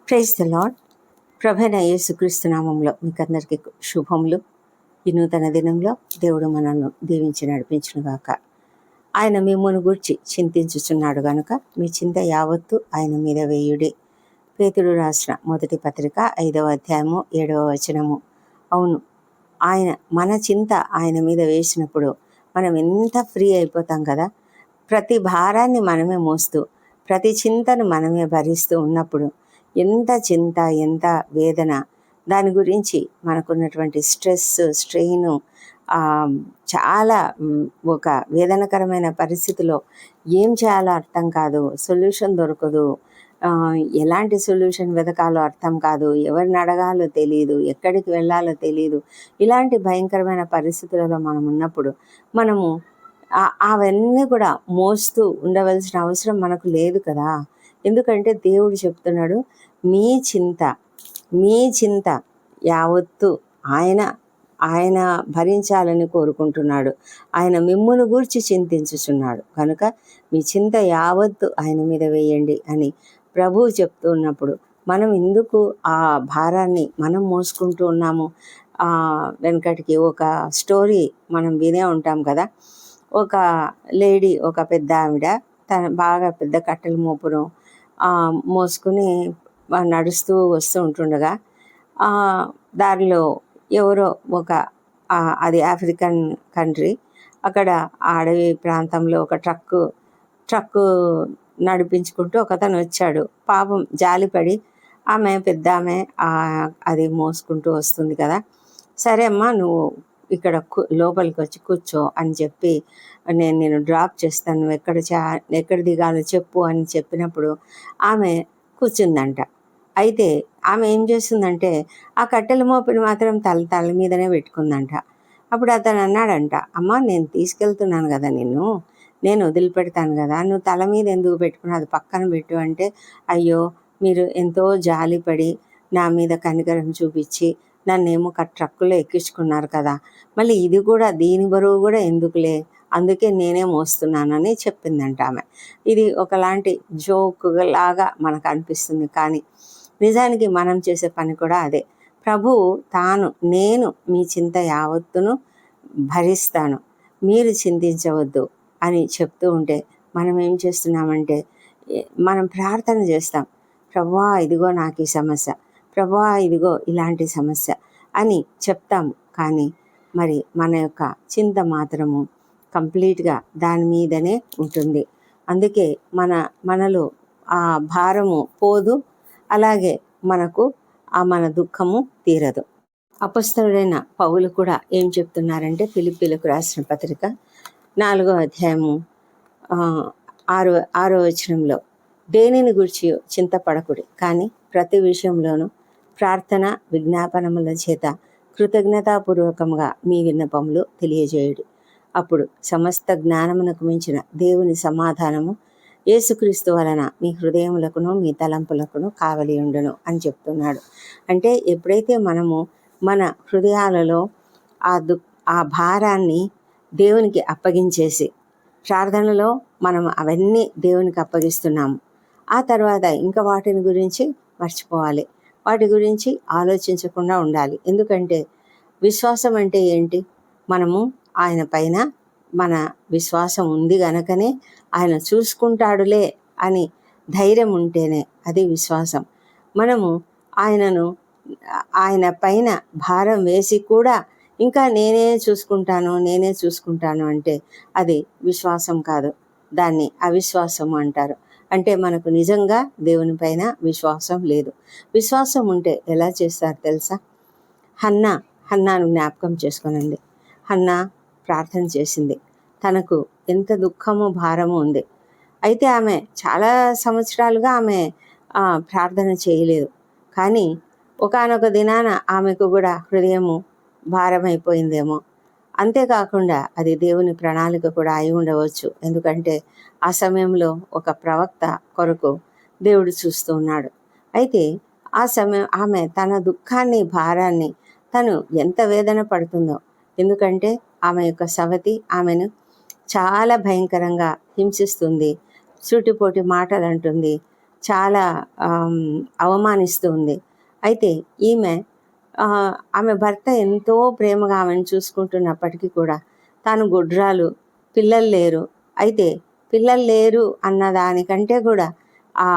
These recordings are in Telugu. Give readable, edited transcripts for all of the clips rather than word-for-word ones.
Praise the lord. ప్రభువైన యేసుక్రీస్తు నామంలో మీకు అందరికీ శుభములు. ఈ నూతన దినంలో దేవుడు మనల్ని దీవించి నడిపించునుగాక. ఆయన మిమ్మును గూర్చి చింతించుచున్నాడు గనుక మీ చింత యావత్తు ఆయన మీద వేయుడి. పేతురు రాసిన మొదటి పత్రిక 5వ అధ్యాయము 7వ వచనము. అవును, మన చింత ఆయన మీద వేసినప్పుడు మనం ఎంత ఫ్రీ అయిపోతాం కదా. ప్రతి భారాన్ని మనమే మోస్తూ ప్రతి చింతను మనమే భరిస్తూ ఉన్నప్పుడు ఎంత చింత, ఎంత వేదన, దాని గురించి మనకున్నటువంటి స్ట్రెస్, స్ట్రెయిన్, చాలా ఒక వేదనకరమైన పరిస్థితిలో ఏం చేయాలో అర్థం కాదు, సొల్యూషన్ దొరకదు, ఎలాంటి సొల్యూషన్ వెతకాలో అర్థం కాదు, ఎవరిని అడగాలో తెలియదు, ఎక్కడికి వెళ్ళాలో తెలియదు. ఇలాంటి భయంకరమైన పరిస్థితులలో మనం ఉన్నప్పుడు మనము అవన్నీ కూడా మోస్తూ ఉండవలసిన అవసరం మనకు లేదు కదా. ఎందుకంటే దేవుడు చెప్తున్నాడు, మీ చింత యావత్తు ఆయన భరించాలని కోరుకుంటున్నాడు. ఆయన మిమ్మును గూర్చి చింతించుచున్నాడు కనుక మీ చింత యావత్తు ఆయన మీద వేయండి అని ప్రభువు చెప్తూ ఉన్నప్పుడు మనం ఎందుకు ఆ భారాన్ని మనం మోసుకుంటూ ఉన్నాము? వెనకటికి ఒక స్టోరీ మనం వినే ఉంటాం కదా. ఒక లేడీ, ఒక పెద్ద ఆవిడ తన బాగా పెద్ద కట్టెల మోపును మోసుకుని నడుస్తూ వస్తూ ఉంటుండగా దారిలో ఎవరో అది ఆఫ్రికన్ కంట్రీ, అక్కడ అడవి ప్రాంతంలో ఒక ట్రక్కు నడిపించుకుంటూ ఒకతను వచ్చాడు. పాపం జాలిపడి పెద్ద ఆమె అది మోసుకుంటూ వస్తుంది కదా. సరే అమ్మా, నువ్వు ఇక్కడ లోపలికి వచ్చి కూర్చో అని చెప్పి నేను డ్రాప్ చేస్తాను, నువ్వు ఎక్కడ దిగాలో చెప్పు అని చెప్పినప్పుడు ఆమె కూర్చుందంట. అయితే ఆమె ఏం చేస్తుందంటే ఆ కట్టెల మోపుని మాత్రం తల మీదనే పెట్టుకుందంట. అప్పుడు అతను అన్నాడంట, అమ్మ నేను తీసుకెళ్తున్నాను కదా, నేను వదిలిపెడతాను కదా, నువ్వు తల మీద ఎందుకు పెట్టుకుని అది పక్కన పెట్టు అంటే, అయ్యో మీరు ఎంతో జాలిపడి నా మీద కనికరం చూపించి నన్నేమో ట్రక్కులో ఎక్కించుకున్నారు కదా, మళ్ళీ ఇది కూడా దీని బరువు కూడా ఎందుకులే, అందుకే నేనే మోస్తున్నానని చెప్పిందంట ఆమె. ఇది ఒకలాంటి జోక్ లాగా మనకు అనిపిస్తుంది, కానీ నిజానికి మనం చేసే పని కూడా అదే. ప్రభువు నేను మీ చింత యావత్తును భరిస్తాను, మీరు చింతించవద్దు అని చెప్తూ ఉంటే మనం ఏం చేస్తున్నామంటే మనం ప్రార్థన చేస్తాం, ప్రభువా ఇదిగో నాకు ఈ సమస్య, ప్రభువా ఇదిగో ఇలాంటి సమస్య అని చెప్తాము. కానీ మరి మన యొక్క చింత మాత్రము కంప్లీట్గా దాని మీదనే ఉంటుంది. అందుకే మనలో ఆ భారము పోదు, అలాగే మనకు మన దుఃఖము తీరదు. అపొస్తలుడైన పౌలు కూడా ఏం చెప్తున్నారంటే, ఫిలిప్పీలకు రాసిన పత్రిక 4వ అధ్యాయము 6వ వచనంలో, దేనిని గురించి చింతపడకుడి, కానీ ప్రతి విషయంలోనూ ప్రార్థన విజ్ఞాపనముల చేత కృతజ్ఞతాపూర్వకంగా మీ విన్నపములు తెలియజేయుడి. అప్పుడు సమస్త జ్ఞానమునకు మించిన దేవుని సమాధానము యేసుక్రీస్తు వలన మీ హృదయములకును మీ తలంపులకును కావలి ఉండును అని చెప్తున్నాడు. అంటే ఎప్పుడైతే మనము మన హృదయాలలో ఆ భారాన్ని దేవునికి అప్పగించేసి ప్రార్థనలో మనం అవన్నీ దేవునికి అప్పగిస్తున్నాము, ఆ తర్వాత ఇంకా వాటిని గురించి మర్చిపోవాలి, వాటి గురించి ఆలోచించకుండా ఉండాలి. ఎందుకంటే విశ్వాసం అంటే ఏంటి? మనము ఆయన పైన మన విశ్వాసం ఉంది గనకనే ఆయన చూసుకుంటాడులే అని ధైర్యం ఉంటేనే అది విశ్వాసం. మనము ఆయన పైన భారం వేసి కూడా ఇంకా నేనే చూసుకుంటాను అంటే అది విశ్వాసం కాదు, దాన్ని అవిశ్వాసము అంటారు. అంటే మనకు నిజంగా దేవుని పైన విశ్వాసం లేదు. విశ్వాసం ఉంటే ఎలా చేస్తారు తెలుసా? హన్నాను జ్ఞాపకం చేసుకోనండి. హన్నా ప్రార్థన చేసింది, తనకు ఎంత దుఃఖము భారము ఉంది. అయితే ఆమె చాలా సంవత్సరాలుగా ఆమె ప్రార్థన చేయలేదు. కానీ ఒకానొక దినాన ఆమెకు కూడా హృదయము భారమైపోయిందేమో. అంతేకాకుండా అది దేవుని ప్రణాళిక కూడా అయి ఉండవచ్చు. ఎందుకంటే ఆ సమయంలో ఒక ప్రవక్త కొరకు దేవుడు చూస్తూ ఉన్నాడు. అయితే ఆ సమయం ఆమె తన దుఃఖాన్ని, భారాన్ని తను ఎంత వేదన పడుతుందో. ఎందుకంటే ఆమె యొక్క సవతి ఆమెను చాలా భయంకరంగా హింసిస్తుంది, సూటిపోటి మాటలు అంటుంది, చాలా అవమానిస్తూ ఉంది. అయితే ఈమె ఆమె భర్త ఎంతో ప్రేమగా ఆమెను చూసుకుంటున్నప్పటికీ కూడా తాను గొడ్రాలు, పిల్లలు లేరు. అయితే పిల్లలు లేరు అన్న దానికంటే కూడా ఆ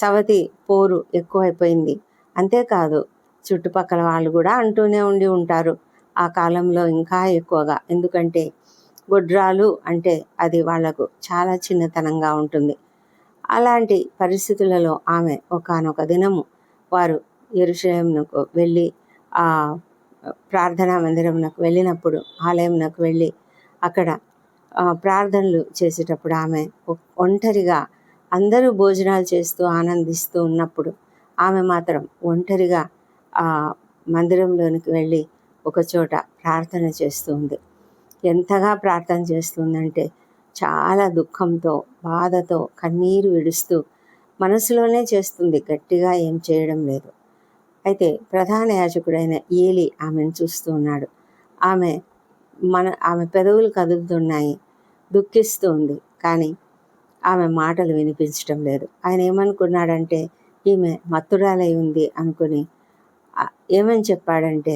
సవతి పోరు ఎక్కువైపోయింది. అంతేకాదు చుట్టుపక్కల వాళ్ళు కూడా అంటూనే ఉంటారు ఆ కాలంలో ఇంకా ఎక్కువగా. ఎందుకంటే గొడ్రాలు అంటే అది వాళ్లకు చాలా చిన్నతనంగా ఉంటుంది. అలాంటి పరిస్థితులలో ఆమె ఒకానొక దినము వారు యెరూషలేమునకు వెళ్ళి ఆ ప్రార్థనా మందిరమునకు వెళ్ళినప్పుడు, ఆలయమునకు వెళ్ళి అక్కడ ప్రార్థనలు చేసేటప్పుడు ఆమె ఒంటరిగా, అందరూ భోజనాలు చేస్తూ ఆనందిస్తూ ఉన్నప్పుడు ఆమె మాత్రం ఒంటరిగా ఆ మందిరంలోనికి వెళ్ళి ఒకచోట ప్రార్థన చేస్తూ ఉంది. ఎంతగా ప్రార్థన చేస్తుందంటే చాలా దుఃఖంతో, బాధతో, కన్నీరు విడుస్తూ మనసులోనే చేస్తుంది, గట్టిగా ఏం చేయడం లేదు. అయితే ప్రధాన యాజకుడైన ఏలి ఆమెను చూస్తూ ఉన్నాడు. ఆమె పెదవులు కదులుతున్నాయి, దుఃఖిస్తూ ఉంది, కానీ ఆమె మాటలు వినిపించటం లేదు. ఆయన ఏమనుకున్నాడంటే ఈమె మత్తురాలై ఉంది అనుకుని ఏమని చెప్పాడంటే,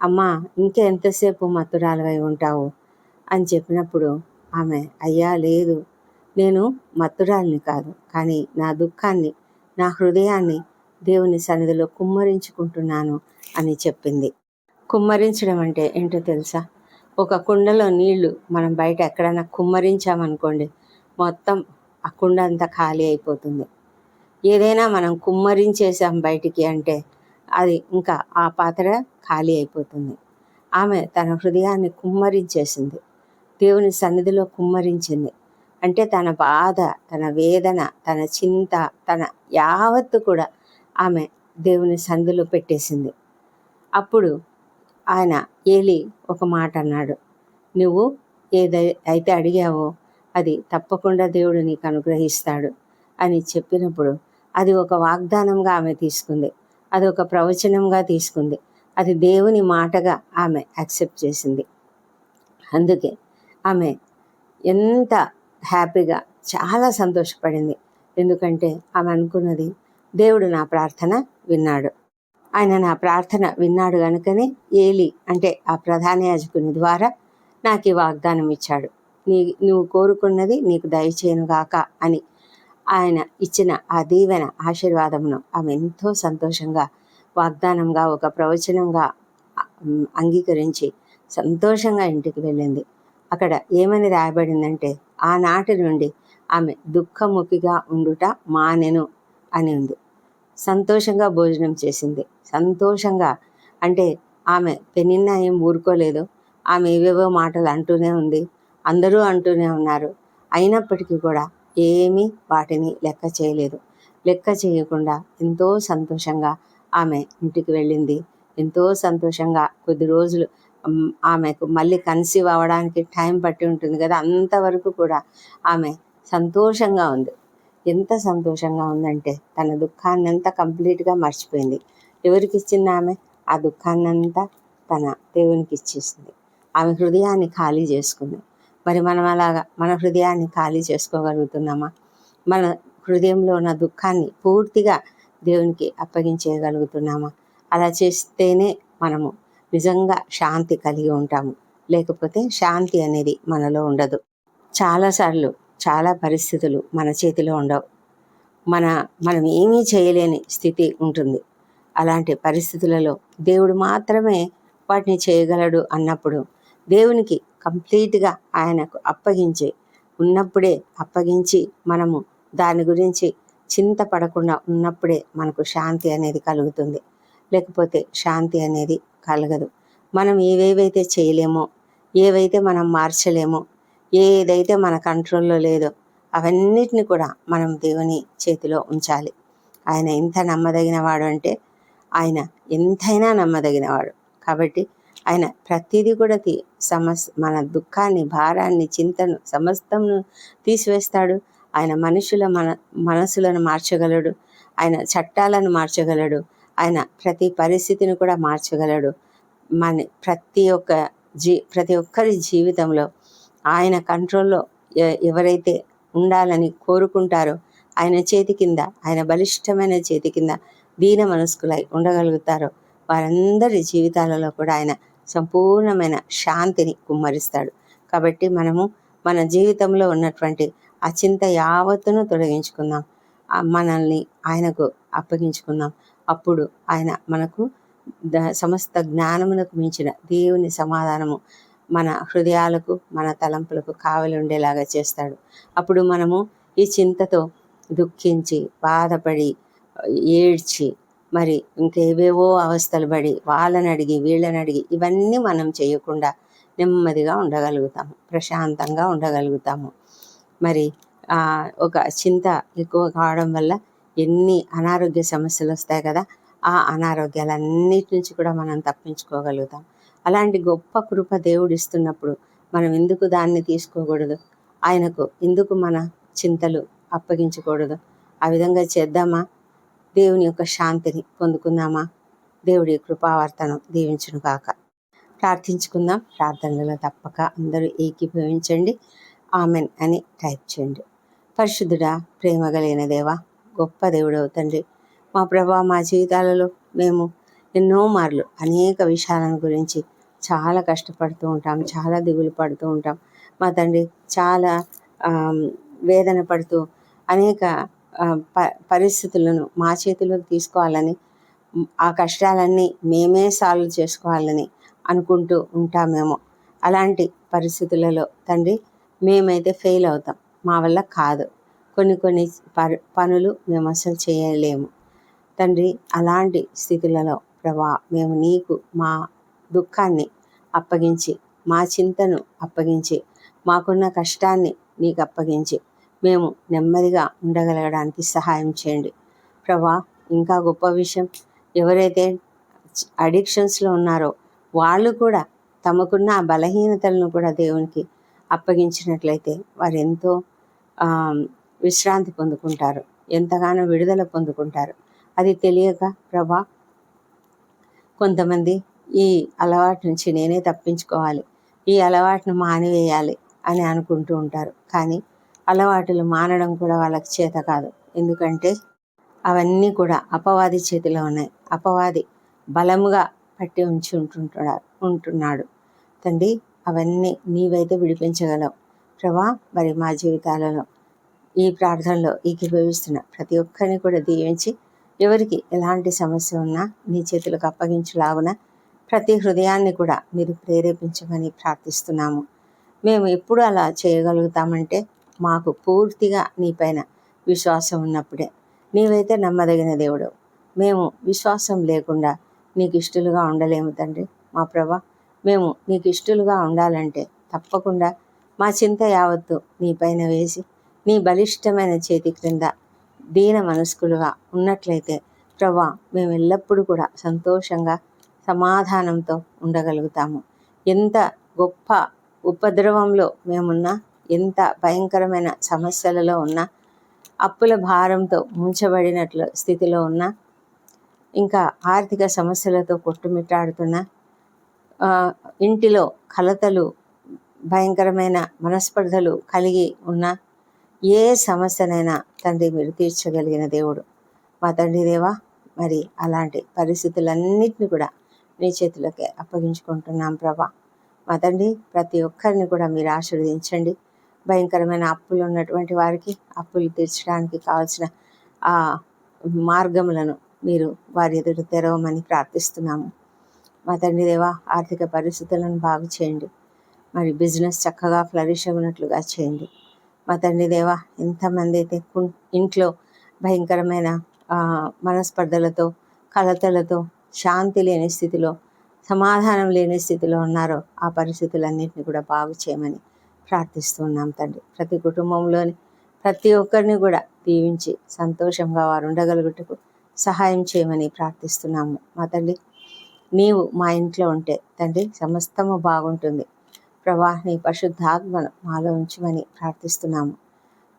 అమ్మా ఇంకెంతసేపు మత్తురాలవై ఉంటావు అని చెప్పినప్పుడు ఆమె, అయ్యా లేదు, నేను మత్తురాలిని కాదు, కానీ నా దుఃఖాన్ని, నా హృదయాన్ని దేవుని సన్నిధిలో కుమ్మరించుకుంటున్నాను అని చెప్పింది. కుమ్మరించడం అంటే ఏంటో తెలుసా? ఒక కుండలో నీళ్లు మనం బయట ఎక్కడైనా కుమ్మరించామనుకోండి, మొత్తం ఆ కుండ అంతా ఖాళీ అయిపోతుంది. ఏదైనా మనం కుమ్మరించేసాం బయటికి అంటే అది ఇంకా ఆ పాత్ర ఖాళీ అయిపోతుంది. ఆమె తన హృదయాన్ని కుమ్మరించేసింది, దేవుని సన్నిధిలో కుమ్మరించింది. అంటే తన బాధ, తన వేదన, తన చింత, తన యావత్తు కూడా ఆమె దేవుని సన్నిధిలో పెట్టేసింది. అప్పుడు ఆయన ఏలి ఒక మాట అన్నాడు, నువ్వు ఏదైతే అడిగావో అది తప్పకుండా దేవుడు నీకు అనుగ్రహిస్తాడు అని చెప్పినప్పుడు అది ఒక వాగ్దానంగా ఆమె తీసుకుంది, అది ఒక ప్రవచనంగా తీసుకుంది, అది దేవుని మాటగా ఆమె యాక్సెప్ట్ చేసింది. అందుకే ఆమె ఎంత హ్యాపీగా, చాలా సంతోషపడింది. ఎందుకంటే ఆమె అనుకున్నది, దేవుడు నా ప్రార్థన విన్నాడు, ఆయన నా ప్రార్థన విన్నాడు కనుకనే ఏలి అంటే ఆ ప్రధాన యాజకుని ద్వారా నాకు ఈ వాగ్దానం ఇచ్చాడు, నువ్వు కోరుకున్నది నీకు దయచేయనుగాక అని ఆయన ఇచ్చిన ఆ దీవెన, ఆశీర్వాదమును ఆమె ఎంతో సంతోషంగా, వాగ్దానంగా, ఒక ప్రవచనంగా అంగీకరించి సంతోషంగా ఇంటికి వెళ్ళింది. అక్కడ ఏమని రాయబడిందంటే, ఆనాటి నుండి ఆమె దుఃఖముఖిగా ఉండుట మానెను అని ఉంది. సంతోషంగా భోజనం చేసింది, సంతోషంగా. అంటే ఆమె పెనిన్నా ఏం ఊరుకోలేదు. ఆమె ఏవేవో మాటలు అంటూనే ఉంది, అందరూ అంటూనే ఉన్నారు. అయినప్పటికీ కూడా ఏమీ వాటిని లెక్క చేయలేదు. లెక్క చేయకుండా ఎంతో సంతోషంగా ఆమె ఇంటికి వెళ్ళింది. ఎంతో సంతోషంగా కొద్ది రోజులు ఆమెకు మళ్ళీ కన్సీవ్ అవ్వడానికి టైం పట్టి ఉంటుంది కదా, అంతవరకు కూడా ఆమె సంతోషంగా ఉంది. ఎంత సంతోషంగా ఉందంటే తన దుఃఖాన్ని అంతా కంప్లీట్గా మర్చిపోయింది. ఎవరికి ఇచ్చింది ఆమె? ఆ దుఃఖాన్నంతా తన దేవునికి ఇచ్చేసింది. ఆమె హృదయాన్ని ఖాళీ చేసుకుంది. మరి మనం అలాగా మన హృదయాన్ని ఖాళీ చేసుకోగలుగుతున్నామా? మన హృదయంలో ఉన్న దుఃఖాన్ని పూర్తిగా దేవునికి అప్పగించేయగలుగుతున్నామా? అలా చేస్తేనే మనము నిజంగా శాంతి కలిగి ఉంటాము. లేకపోతే శాంతి అనేది మనలో ఉండదు. చాలాసార్లు చాలా పరిస్థితులు మన చేతిలో ఉండవు. మనం ఏమీ చేయలేని స్థితి ఉంటుంది. అలాంటి పరిస్థితులలో దేవుడు మాత్రమే వాటిని చేయగలడు అన్నప్పుడు దేవునికి కంప్లీట్గా ఆయనకు అప్పగించి మనము దాని గురించి చింతపడకుండా ఉన్నప్పుడే మనకు శాంతి అనేది కలుగుతుంది. లేకపోతే శాంతి అనేది కలగదు. మనం ఏవేవైతే చేయలేమో, ఏవైతే మనం మార్చలేమో, ఏదైతే మన కంట్రోల్లో లేదో అవన్నిటిని కూడా మనం దేవుని చేతిలో ఉంచాలి. ఆయన ఎంత నమ్మదగినవాడు అంటే ఆయన ఎంతైనా నమ్మదగినవాడు. కాబట్టి ఆయన ప్రతిదీ కూడా మన దుఃఖాన్ని, భారాన్ని, చింతను సమస్తమును తీసివేస్తాడు. ఆయన మనసులను మార్చగలడు. ఆయన చట్టాలను మార్చగలడు. ఆయన ప్రతి పరిస్థితిని కూడా మార్చగలడు. ప్రతి ఒక్కరి జీవితంలో ఆయన కంట్రోల్లో ఎవరైతే ఉండాలని కోరుకుంటారో ఆయన చేతి కింద, ఆయన బలిష్టమైన చేతి కింద దీన మనస్కులై ఉండగలుగుతారో వారందరి జీవితాలలో కూడా ఆయన సంపూర్ణమైన శాంతిని కుమ్మరిస్తాడు. కాబట్టి మనము మన జీవితంలో ఉన్నటువంటి ఆ చింత యావత్తును తొలగించుకుందాం, మనల్ని ఆయనకు అప్పగించుకుందాం. అప్పుడు ఆయన మనకు సమస్త జ్ఞానమునకు మించిన దేవుని సమాధానము మన హృదయాలకు, మన తలంపులకు కావలి ఉండేలాగా చేస్తాడు. అప్పుడు మనము ఈ చింతతో దుఃఖించి, బాధపడి, ఏడ్చి, మరి ఇంకేవేవో అవస్థలు పడి వాళ్ళని అడిగి వీళ్ళని అడిగి ఇవన్నీ మనం చేయకుండా నెమ్మదిగా ఉండగలుగుతాము, ప్రశాంతంగా ఉండగలుగుతాము. మరి ఒక చింత ఎక్కువ కావడం వల్ల ఎన్ని అనారోగ్య సమస్యలు వస్తాయి కదా, ఆ అనారోగ్యాలన్నిటి నుంచి కూడా మనం తప్పించుకోగలుగుతాం. అలాంటి గొప్ప కృప దేవుడు ఇస్తున్నప్పుడు మనం ఎందుకు దాన్ని తీసుకోకూడదు? ఆయనకు ఎందుకు మన చింతలు అప్పగించకూడదు? ఆ విధంగా చేద్దామా? దేవుని యొక్క శాంతిని పొందుకుందామా? దేవుడి కృపావర్తనం దీవించును కాక. ప్రార్థించుకుందాం. ప్రార్థనలో తప్పక అందరూ ఏకీభవించండి. ఆమెన్ అని టైప్ చేయండి. పరిశుద్ధుడా, ప్రేమ కలిగిన దేవా, గొప్ప దేవుడవు తండ్రి, మా ప్రభా, మా జీవితాలలో మేము ఎన్నో మార్లు అనేక విషయాలను గురించి చాలా కష్టపడుతూ ఉంటాం, చాలా దిగులు పడుతూ ఉంటాం. మా తండ్రి, చాలా వేదన పడుతూ అనేక పరిస్థితులను మా చేతిలోకి తీసుకోవాలని, ఆ కష్టాలన్నీ మేమే సాల్వ్ చేసుకోవాలని అనుకుంటూ ఉంటామేమో. అలాంటి పరిస్థితులలో తండ్రి మేమైతే ఫెయిల్ అవుతాం, మా వల్ల కాదు. కొన్ని పనులు మేము అసలు చేయలేము తండ్రి. అలాంటి స్థితులలో ప్రభా, మేము నీకు మా దుఃఖాన్ని అప్పగించి, మా చింతను అప్పగించి, మాకున్న కష్టాన్ని నీకు అప్పగించి మేము నెమ్మదిగా ఉండగలగడానికి సహాయం చేయండి ప్రభా. ఇంకా గొప్ప విషయం, ఎవరైతే అడిక్షన్స్లో ఉన్నారో వాళ్ళు కూడా తమకున్న ఆ బలహీనతలను కూడా దేవునికి అప్పగించినట్లయితే వారు ఎంతో విశ్రాంతి పొందుకుంటారు, ఎంతగానో విడుదల పొందుకుంటారు. అది తెలియక ప్రభా, కొంతమంది ఈ అలవాటు నుంచి నేనే తప్పించుకోవాలి, ఈ అలవాటును మానివేయాలి అని అనుకుంటూ ఉంటారు. కానీ అలవాటులు మానడం కూడా వాళ్ళకి చేత కాదు. ఎందుకంటే అవన్నీ కూడా అపవాది చేతిలో ఉన్నాయి. అపవాది బలముగా పట్టి ఉంటున్నాడు తండ్రి. అవన్నీ నీవైతే విడిపించగలవు ప్రభా. మరి మా జీవితాలలో ఈ ప్రార్థనలో ఏకీభవిస్తున్న ప్రతి ఒక్కరిని కూడా దీవించి, ఎవరికి ఎలాంటి సమస్య ఉన్నా నీ చేతులకు అప్పగించులాగున ప్రతి హృదయాన్ని కూడా మీరు ప్రేరేపించమని ప్రార్థిస్తున్నాము. మేము ఎప్పుడు అలా చేయగలుగుతామంటే మాకు పూర్తిగా నీపైన విశ్వాసం ఉన్నప్పుడే. నీవైతే నమ్మదగిన దేవుడు. మేము విశ్వాసం లేకుండా నీకు ఇష్టలుగా ఉండలేము తండ్రి. మా ప్రభా, మేము నీకు ఇష్టలుగా ఉండాలంటే తప్పకుండా మా చింత యావత్తు నీపైన వేసి నీ బలిష్టమైన చేతి క్రింద దీన మనస్కులుగా ఉన్నట్లయితే ప్రభా, మేము ఎల్లప్పుడూ కూడా సంతోషంగా సమాధానంతో ఉండగలుగుతాము. ఎంత గొప్ప ఉపద్రవంలో మేమున్నా, ఎంత భయంకరమైన సమస్యలలో ఉన్నా, అప్పుల భారంతో ముంచబడినట్లు స్థితిలో ఉన్నా, ఇంకా ఆర్థిక సమస్యలతో కొట్టుమిట్టాడుతున్నా, ఇంటిలో కలతలు, భయంకరమైన మనస్పర్ధలు కలిగి ఉన్న ఏ సమస్యనైనా తండ్రి మీరు తీర్చగలిగిన దేవుడు మా తండ్రి దేవా. మరి అలాంటి పరిస్థితులన్నిటిని కూడా నీ చేతులకే అప్పగించుకుంటున్నాం ప్రభా. మా తండ్రి, ప్రతి ఒక్కరిని కూడా మీరు ఆశీర్వదించండి. భయంకరమైన అప్పులు ఉన్నటువంటి వారికి అప్పులు తీర్చడానికి కావాల్సిన ఆ మార్గములను మీరు వారి ఎదుట తెరవమని ప్రార్థిస్తున్నాము. మా తండ్రి దేవా, ఆర్థిక పరిస్థితులను బాగు చేయండి. మరి బిజినెస్ చక్కగా ఫ్లరిష్ అవ్వనట్లుగా చేయండి. మా తండ్రి దేవా, ఎంతమంది అయితే ఇంట్లో భయంకరమైన మనస్పర్ధలతో, కలతలతో, శాంతి లేని స్థితిలో, సమాధానం లేని స్థితిలో ఉన్నారో ఆ పరిస్థితులన్నింటినీ కూడా బాగు చేయమని ప్రార్థిస్తున్నాం తండ్రి. ప్రతి కుటుంబంలోని ప్రతి ఒక్కరిని కూడా దీవించి సంతోషంగా వారు ఉండగలుగుటకు సహాయం చేయమని ప్రార్థిస్తున్నాము. మా తండ్రి, నీవు మా ఇంట్లో ఉంటే తండ్రి సమస్తము బాగుంటుంది ప్రభా. నీ పరిశుద్ధాత్మను మాలో ఉంచమని ప్రార్థిస్తున్నాము.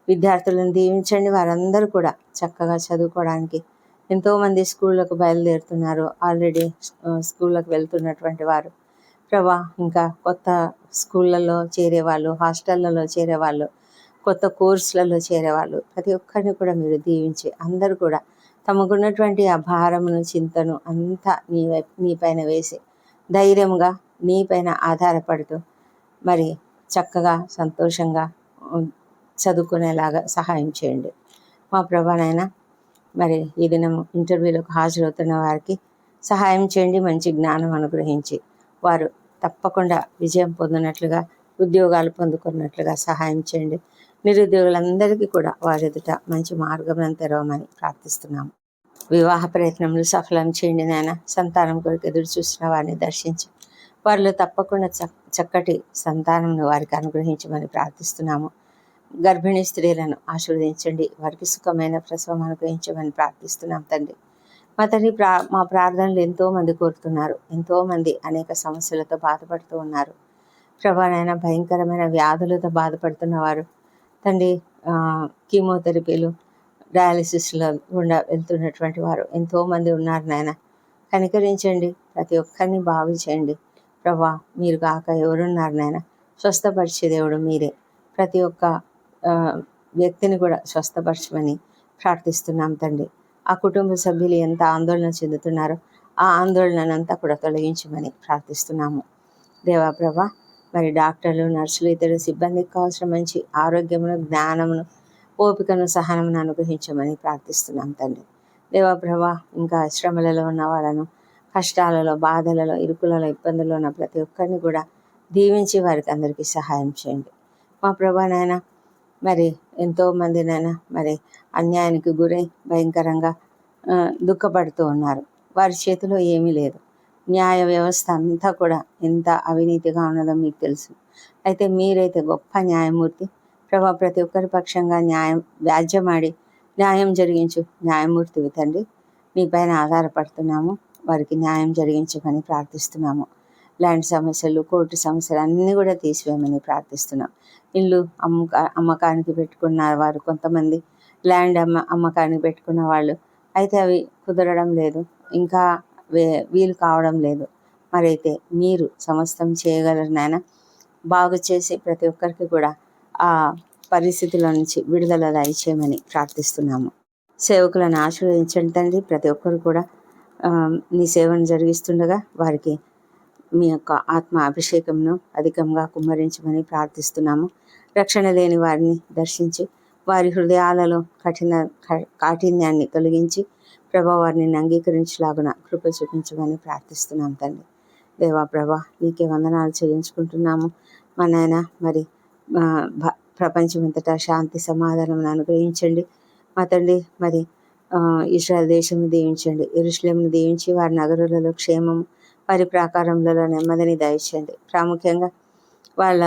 విద్యార్థులను దీవించండి. వారందరూ కూడా చక్కగా చదువుకోవడానికి ఎంతోమంది స్కూళ్ళకు బయలుదేరుతున్నారు. ఆల్రెడీ స్కూళ్ళకు వెళ్తున్నటువంటి వారు ప్రభా, ఇంకా కొత్త స్కూళ్ళల్లో చేరేవాళ్ళు, హాస్టళ్ళలో చేరేవాళ్ళు, కొత్త కోర్సులలో చేరేవాళ్ళు ప్రతి ఒక్కరిని కూడా మీరు దీవించి అందరూ కూడా తమకున్నటువంటి ఆ భారమును చింతను అంతా నీ పైన వేసి ధైర్యంగా నీ పైన ఆధారపడుతూ మరి చక్కగా సంతోషంగా చదువుకునేలాగా సహాయం చేయండి. మా ప్రభానైనా మరి ఈ దినం ఇంటర్వ్యూలకు హాజరవుతున్న వారికి సహాయం చేయండి. మంచి జ్ఞానం అనుగ్రహించి వారు తప్పకుండా విజయం పొందినట్లుగా ఉద్యోగాలు పొందుకున్నట్లుగా సహాయం చేయండి. నిరుద్యోగులందరికీ కూడా వారి ఎదుట మంచి మార్గం తెరవమని ప్రార్థిస్తున్నాము. వివాహ ప్రయత్నములు సఫలం చేయండి నాయన. సంతానం కొరకు ఎదురు చూసిన వారిని దర్శించి వారిలో తప్పకుండా చక్కటి సంతానంను వారికి అనుగ్రహించమని ప్రార్థిస్తున్నాము. గర్భిణీ స్త్రీలను ఆశీర్వదించండి. వారికి సుఖమైన ప్రసవం అనుగ్రహించమని ప్రార్థిస్తున్నాం తండ్రి. మా తండ్రి మా ప్రార్థనలు ఎంతోమంది కోరుతున్నారు. ఎంతోమంది అనేక సమస్యలతో బాధపడుతూ ఉన్నారు. ప్రభానైనా భయంకరమైన వ్యాధులతో బాధపడుతున్న వారు తండ్రి, కీమోథెరపీలు, డయాలిసిస్లో గుండా వెళ్తున్నటువంటి వారు ఎంతోమంది ఉన్నారు నాయన. కనికరించండి. ప్రతి ఒక్కరిని బాగు చేయండి ప్రభా. మీరు కాక ఎవరున్నారు నాయన? స్వస్థపరిచే దేవుడు మీరే. ప్రతి ఒక్క వ్యక్తిని కూడా స్వస్థపరచమని ప్రార్థిస్తున్నాం తండ్రి. ఆ కుటుంబ సభ్యులు ఎంత ఆందోళన చెందుతున్నారో ఆ ఆందోళనంతా కూడా తొలగించమని ప్రార్థిస్తున్నాము. దేవా ప్రభా, మరి డాక్టర్లు, నర్సులు, ఇతర సిబ్బందికి కావాల్సిన మంచి ఆరోగ్యమును, జ్ఞానమును, ఓపికను, సహనమును అనుగ్రహించమని ప్రార్థిస్తున్నాం తండ్రి. దేవా ప్రభా, ఇంకా శ్రమలలో ఉన్న వాళ్ళను, కష్టాలలో, బాధలలో, ఇరుకులలో, ఇబ్బందుల్లో ఉన్న ప్రతి ఒక్కరిని కూడా దీవించి వారికి అందరికీ సహాయం చేయండి. మా ప్రభానైనా మరి ఎంతోమందినైనా మరి అన్యాయానికి గురై భయంకరంగా దుఃఖపడుతూ ఉన్నారు. వారి చేతిలో ఏమీ లేదు. న్యాయ వ్యవస్థ అంతా కూడా ఎంత అవినీతిగా ఉన్నదో మీకు తెలుసు. అయితే మీరైతే గొప్ప న్యాయమూర్తి ప్రభా. ప్రతి ఒక్కరి పక్షంగా వ్యాజ్యమాడి న్యాయం జరిగించు న్యాయమూర్తివి తండ్రి. మీ పైన ఆధారపడుతున్నాము. వారికి న్యాయం జరిగించమని ప్రార్థిస్తున్నాము. ల్యాండ్ సమస్యలు, కోర్టు సమస్యలు అన్నీ కూడా తీసివేయమని ప్రార్థిస్తున్నాం. ఇల్లు అమ్మకానికి పెట్టుకున్న వారు కొంతమంది, ల్యాండ్ అమ్మకానికి పెట్టుకున్న వాళ్ళు, అయితే అవి కుదరడం లేదు, ఇంకా వీలు కావడం లేదు. మరైతే మీరు సమస్తం చేయగలరు నాయన. బాగు చేసి ప్రతి ఒక్కరికి కూడా ఆ పరిస్థితుల నుంచి విడుదల దయచేయమని ప్రార్థిస్తున్నాము. సేవకులను ఆశీర్వదించండి తండ్రి. ప్రతి ఒక్కరు కూడా నీ సేవను జరిగిస్తుండగా వారికి మీ యొక్క ఆత్మ అభిషేకంను అధికంగా కుమ్మరించమని ప్రార్థిస్తున్నాము. రక్షణ లేని వారిని దర్శించి వారి హృదయాలలో కాఠిన్యాన్ని తొలగించి ప్రభా వారిని అంగీకరించలాగున కృప చూపించమని ప్రార్థిస్తున్నాం తండ్రి. దేవా ప్రభా, నీకే వందనాలు చెల్లించుకుంటున్నాము. మా నాయన మరి ప్రపంచమంతటా శాంతి సమాధానం అనుగ్రహించండి మా తండ్రి. మరి ఇశ్రాయేల్ దేశంను దీవించండి. యెరూషలేమును దీవించి వారి నగరులలో క్షేమం, వారి ప్రాకారములలో నెమ్మదిని దయచేయండి. ప్రాముఖ్యంగా వాళ్ళ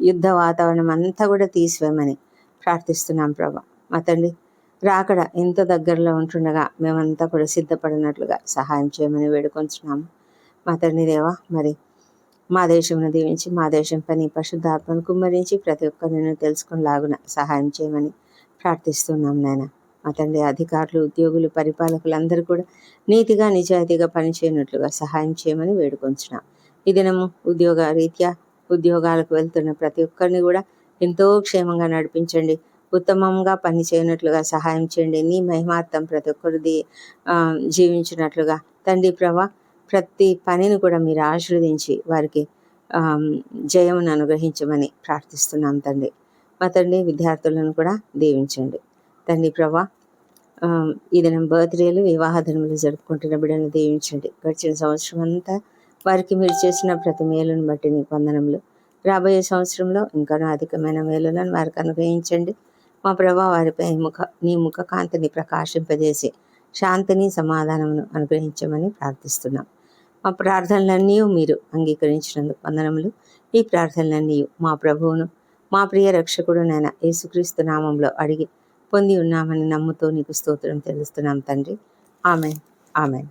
యుద్ధ వాతావరణం అంతా కూడా తీసివేయమని ప్రార్థిస్తున్నాం ప్రభా. మా తండ్రి, రాకడ ఎంతో దగ్గరలో ఉంటుండగా మేమంతా కూడా సిద్ధపడినట్లుగా సహాయం చేయమని వేడుకొంచున్నాము. మా తండ్రి దేవా, మరి మా దేశంను దీవించి మా దేశం పని పరిశుద్ధాత్మను కుమ్మరించి ప్రతి ఒక్కరిని తెలుసుకునేలాగున సహాయం చేయమని ప్రార్థిస్తున్నాం నాయన. మా తండ్రి, అధికారులు, ఉద్యోగులు, పరిపాలకులందరూ కూడా నీతిగా నిజాయితీగా పనిచేయనట్లుగా సహాయం చేయమని వేడుకొంచున్నాం. ఈ దినము ఉద్యోగ రీత్యా ఉద్యోగాలకు వెళ్తున్న ప్రతి ఒక్కరిని కూడా ఎంతో క్షేమంగా నడిపించండి. ఉత్తమంగా పని చేయనట్లుగా సహాయం చేయండి. నీ మహిమార్థం ప్రతి ఒక్కరిది జీవించినట్లుగా తండ్రి ప్రభా, ప్రతి పనిని కూడా మీరు ఆశీర్వదించి వారికి జయమును అనుగ్రహించమని ప్రార్థిస్తున్నాం తండ్రి. మా తండ్రి, విద్యార్థులను కూడా దీవించండి తండ్రి ప్రభా. ఈ దినం బర్త్డేలు, వివాహ దినములు జరుపుకుంటున్న బిడ్డలను దీవించండి. గడిచిన సంవత్సరం అంతా వారికి మీరు చేసిన ప్రతి మేలును బట్టి నీకు వందనములు. రాబోయే సంవత్సరంలో ఇంకా అధికమైన మేలులను వారికి అనుగ్రహించండి మా ప్రభా. వారిపై నీ ముఖ కాంతిని ప్రకాశింపజేసి శాంతిని, సమాధానమును అనుగ్రహించమని ప్రార్థిస్తున్నాం. మా ప్రార్థనలన్నీ మీరు అంగీకరించినందుకు వందనములు. ఈ ప్రార్థనలన్నీ మా ప్రభువును, మా ప్రియ రక్షకుడునైన యేసుక్రీస్తు నామంలో అడిగి పొంది ఉన్నామని నమ్ముతూ నీకు స్తోత్రం తెలుస్తున్నాం తండ్రి. Amen, amen.